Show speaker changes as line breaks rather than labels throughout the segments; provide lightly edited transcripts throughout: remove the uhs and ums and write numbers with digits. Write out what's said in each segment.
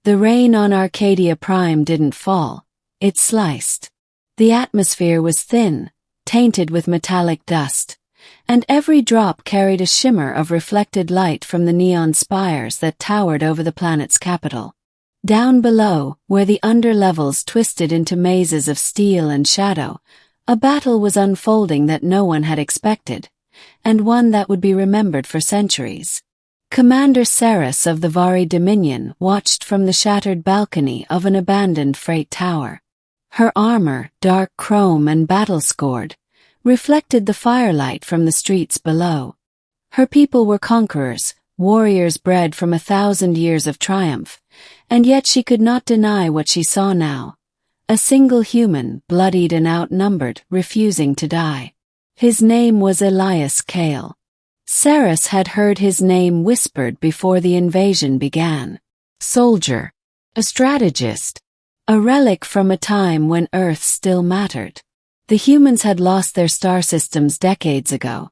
The rain on Arcadia Prime didn't fall, it sliced. The atmosphere was thin, tainted with metallic dust, and every drop carried a shimmer of reflected light from the neon spires that towered over the planet's capital. Down below, where the underlevels twisted into mazes of steel and shadow, a battle was unfolding that no one had expected, and one that would be remembered for centuries. Commander Saris of the Vari Dominion watched from the shattered balcony of an abandoned freight tower. Her armor, dark chrome and battle-scored, reflected the firelight from the streets below. Her people were conquerors, warriors bred from 1,000 years of triumph, and yet she could not deny what she saw now. A single human, bloodied and outnumbered, refusing to die. His name was Elias Kale. Saris had heard his name whispered before the invasion began. Soldier. A strategist. A relic from a time when Earth still mattered. The humans had lost their star systems decades ago.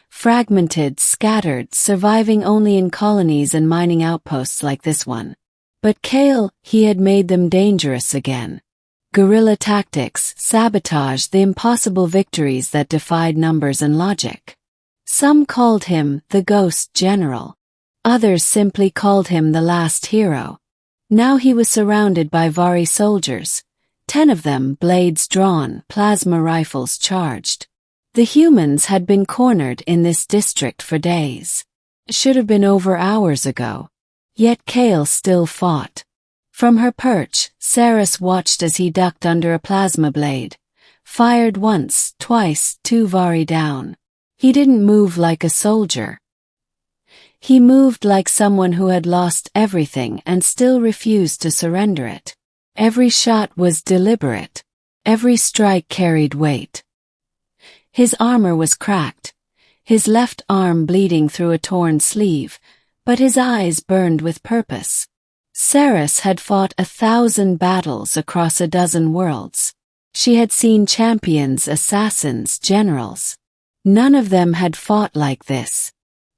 Fragmented, scattered, surviving only in colonies and mining outposts like this one. But Kale, he had made them dangerous again. Guerrilla tactics, sabotage, the impossible victories that defied numbers and logic. Some called him the Ghost General. Others simply called him the last hero. Now he was surrounded by Vari soldiers, 10 of them, blades drawn, plasma rifles charged. The humans had been cornered in this district for days. It should have been over hours ago. Yet Kale still fought. From her perch, Saris watched as he ducked under a plasma blade. Fired once, twice, 2 Vari down. He didn't move like a soldier. He moved like someone who had lost everything and still refused to surrender it. Every shot was deliberate. Every strike carried weight. His armor was cracked, his left arm bleeding through a torn sleeve, but his eyes burned with purpose. Saris had fought 1,000 battles across a dozen worlds. She had seen champions, assassins, generals. None of them had fought like this.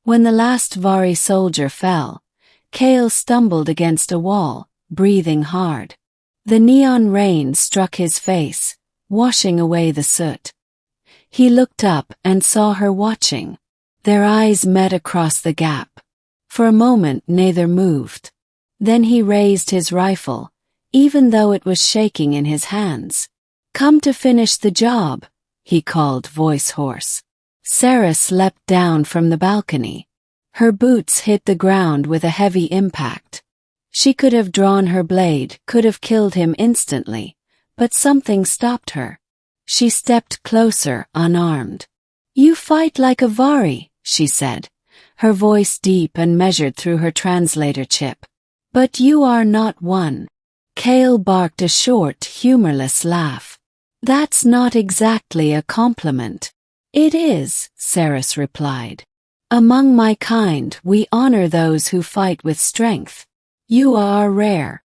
When the last Vari soldier fell, Kale stumbled against a wall, breathing hard. The neon rain struck his face, washing away the soot. He looked up and saw her watching. Their eyes met across the gap. For a moment neither moved. Then he raised his rifle, even though it was shaking in his hands. "Come to finish the job," he called, voice hoarse. Saris leapt down from the balcony. Her boots hit the ground with a heavy impact. She could have drawn her blade, could have killed him instantly, but something stopped her. She stepped closer, unarmed. "You fight like a Vari," she said, her voice deep and measured through her translator chip. "But you are not one." Kale barked a short, humorless laugh. "That's not exactly a compliment." "It is," Saris replied. "Among my kind, we honor those who fight with strength. You are rare."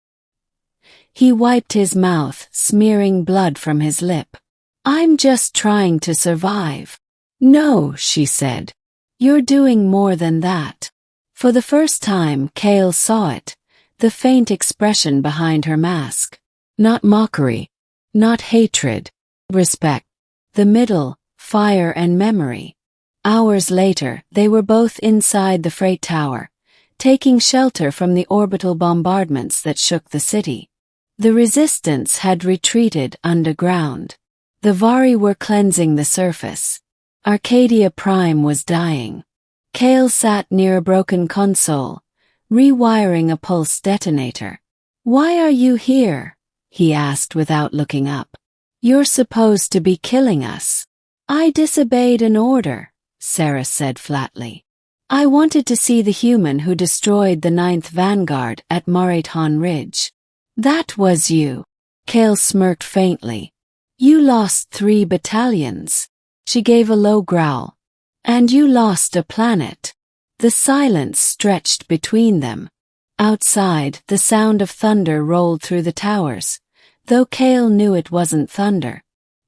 He wiped his mouth, smearing blood from his lip. "I'm just trying to survive." "No," she said. "You're doing more than that." For the first time, Kale saw it, the faint expression behind her mask. Not mockery. Not hatred. Respect. The middle, fire and memory. Hours later, they were both inside the freight tower, taking shelter from the orbital bombardments that shook the city. The resistance had retreated underground. The Vari were cleansing the surface. Arcadia Prime was dying. Kale sat near a broken console, rewiring a pulse detonator. "Why are you here?" he asked without looking up. "You're supposed to be killing us." "I disobeyed an order," Saris said flatly. "I wanted to see the human who destroyed the 9th Vanguard at Marathon Ridge." "That was you." Kale smirked faintly. "You lost 3 battalions." She gave a low growl. "And you lost a planet." The silence stretched between them. Outside, the sound of thunder rolled through the towers, though Kale knew it wasn't thunder.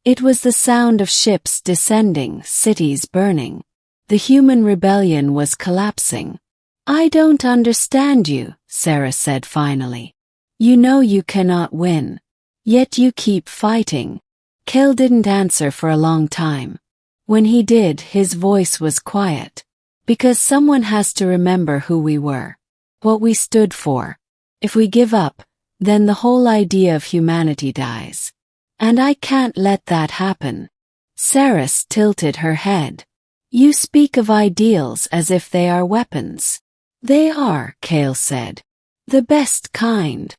It was the sound of ships descending, cities burning. The human rebellion was collapsing. "I don't understand you," Sarah said finally. You know you cannot win. Yet you keep fighting. Kale didn't answer for a long time. When he did, his voice was quiet. Because someone has to remember who we were. What we stood for. If we give up, then the whole idea of humanity dies. And I can't let that happen. Saris tilted her head. You speak of ideals as if they are weapons. They are, Kale said. The best kind.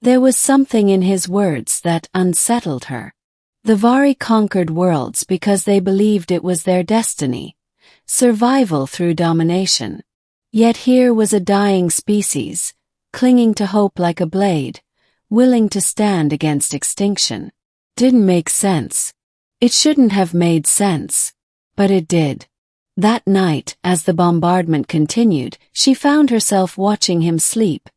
There was something in his words that unsettled her. The Vari conquered worlds because they believed it was their destiny. Survival through domination. Yet here was a dying species, clinging to hope like a blade, willing to stand against extinction. Didn't make sense. It shouldn't have made sense. But it did. That night, as the bombardment continued, she found herself watching him sleep.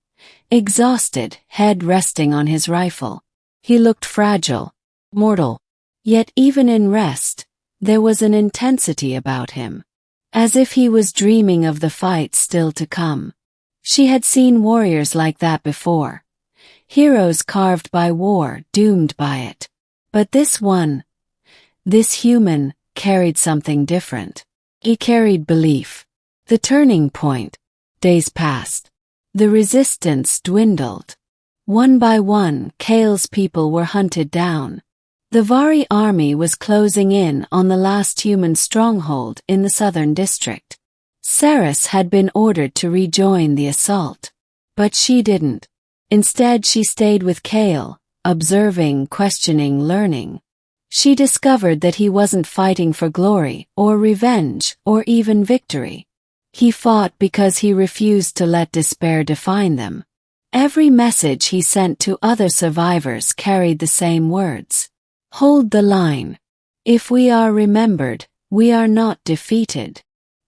Exhausted, head resting on his rifle. He looked fragile, mortal. Yet even in rest, there was an intensity about him. As if he was dreaming of the fight still to come. She had seen warriors like that before. Heroes carved by war, doomed by it. But this one, this human, carried something different. He carried belief. The turning point. Days passed. The resistance dwindled. One by one, Kale's people were hunted down. The Vari army was closing in on the last human stronghold in the southern district. Saris had been ordered to rejoin the assault. But she didn't. Instead she stayed with Kale, observing, questioning, learning. She discovered that he wasn't fighting for glory, or revenge, or even victory. He fought because he refused to let despair define them. Every message he sent to other survivors carried the same words. Hold the line. If we are remembered, we are not defeated.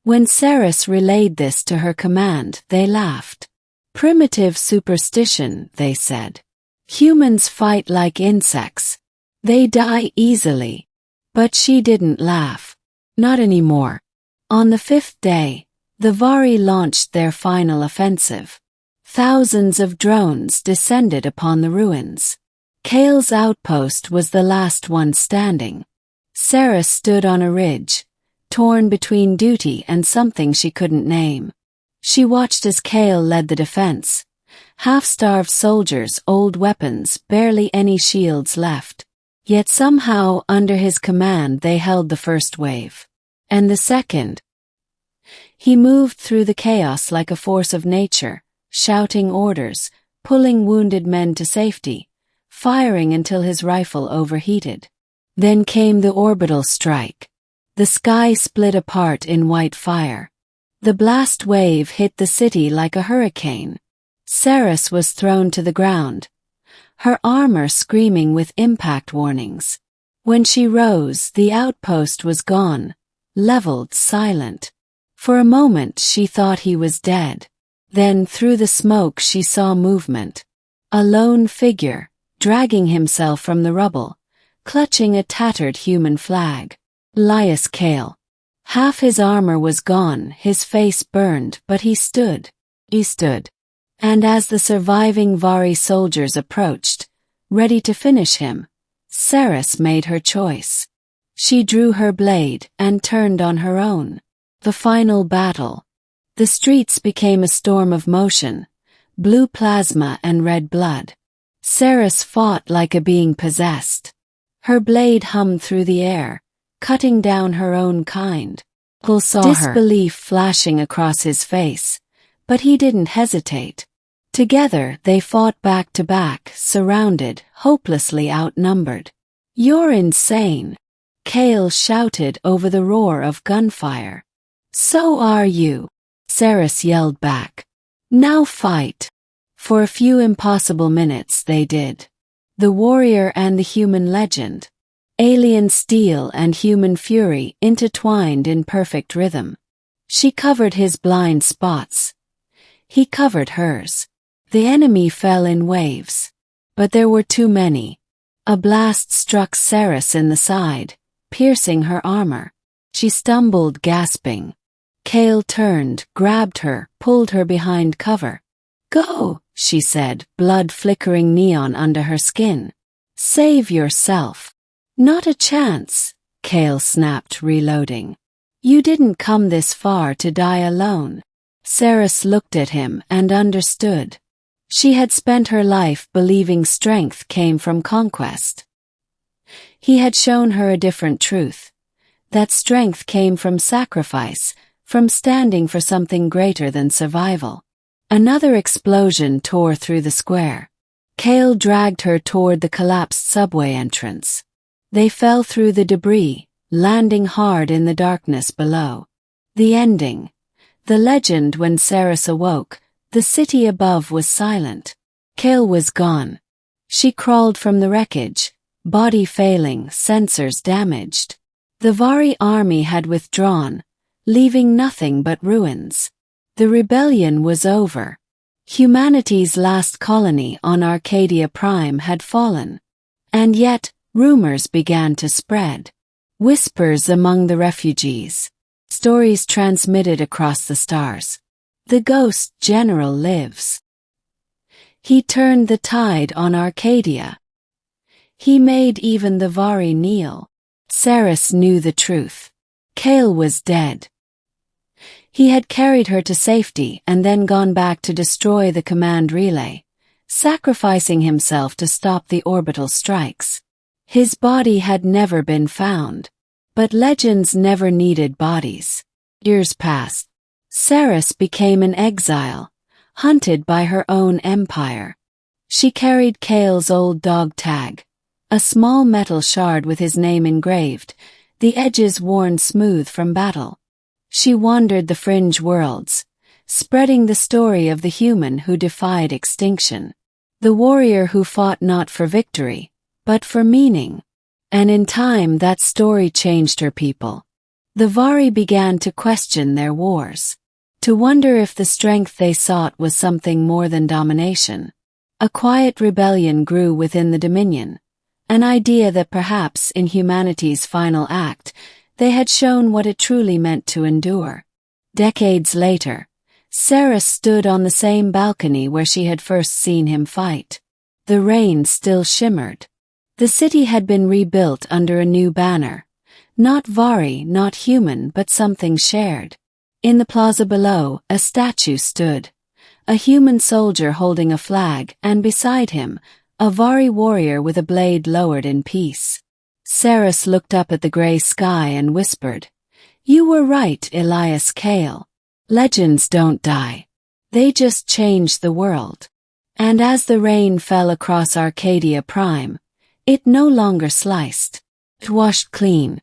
When Saris relayed this to her command, they laughed. Primitive superstition, they said. Humans fight like insects. They die easily. But she didn't laugh. Not anymore. On the fifth day, the Vari launched their final offensive. Thousands of drones descended upon the ruins. Kale's outpost was the last one standing. Saris stood on a ridge, torn between duty and something she couldn't name. She watched as Kale led the defense. Half-starved soldiers, old weapons, barely any shields left. Yet somehow, under his command, they held the first wave. And the second. He moved through the chaos like a force of nature, shouting orders, pulling wounded men to safety, firing until his rifle overheated. Then came the orbital strike. The sky split apart in white fire. The blast wave hit the city like a hurricane. Saris was thrown to the ground, her armor screaming with impact warnings. When she rose, the outpost was gone, leveled, silent. For a moment she thought he was dead. Then through the smoke she saw movement. A lone figure, dragging himself from the rubble, clutching a tattered human flag. Lias Kale. Half his armor was gone, his face burned, but he stood. He stood. And as the surviving Vari soldiers approached, ready to finish him, Saris made her choice. She drew her blade and turned on her own. The final battle. The streets became a storm of motion, blue plasma and red blood. Saris fought like a being possessed. Her blade hummed through the air, cutting down her own kind. Cole saw disbelief flashing across his face, but he didn't hesitate. Together they fought back to back, surrounded, hopelessly outnumbered. You're insane, Kale shouted over the roar of gunfire. So are you, Saris yelled back. Now fight. For a few impossible minutes they did. The warrior and the human legend. Alien steel and human fury intertwined in perfect rhythm. She covered his blind spots. He covered hers. The enemy fell in waves. But there were too many. A blast struck Saris in the side, piercing her armor. She stumbled, gasping. Kale turned, grabbed her, pulled her behind cover. Go, she said, blood flickering neon under her skin. Save yourself. Not a chance, Kale snapped, reloading. You didn't come this far to die alone. Saris looked at him and understood. She had spent her life believing strength came from conquest. He had shown her a different truth. That strength came from sacrifice, from standing for something greater than survival. Another explosion tore through the square. Kale dragged her toward the collapsed subway entrance. They fell through the debris, landing hard in the darkness below. The ending. The legend. When Saris awoke, the city above was silent. Kale was gone. She crawled from the wreckage, body failing, sensors damaged. The Vari army had withdrawn, leaving nothing but ruins. The rebellion was over. Humanity's last colony on Arcadia Prime had fallen. And yet, rumors began to spread. Whispers among the refugees. Stories transmitted across the stars. The ghost general lives. He turned the tide on Arcadia. He made even the Vari kneel. Saris knew the truth. Kale was dead. He had carried her to safety and then gone back to destroy the command relay, sacrificing himself to stop the orbital strikes. His body had never been found. But legends never needed bodies. Years passed. Saris became an exile, hunted by her own empire. She carried Kale's old dog tag, a small metal shard with his name engraved, the edges worn smooth from battle. She wandered the fringe worlds, spreading the story of the human who defied extinction, the warrior who fought not for victory, but for meaning. And in time that story changed her people. The Vari began to question their wars, to wonder if the strength they sought was something more than domination. A quiet rebellion grew within the Dominion, an idea that perhaps in humanity's final act, they had shown what it truly meant to endure. Decades later, Saris stood on the same balcony where she had first seen him fight. The rain still shimmered. The city had been rebuilt under a new banner. Not Vari, not human, but something shared. In the plaza below, a statue stood. A human soldier holding a flag, and beside him, a Vari warrior with a blade lowered in peace. Saris looked up at the gray sky and whispered, "You were right, Elias Kale. Legends don't die. They just change the world." And as the rain fell across Arcadia Prime, it no longer sliced. It washed clean.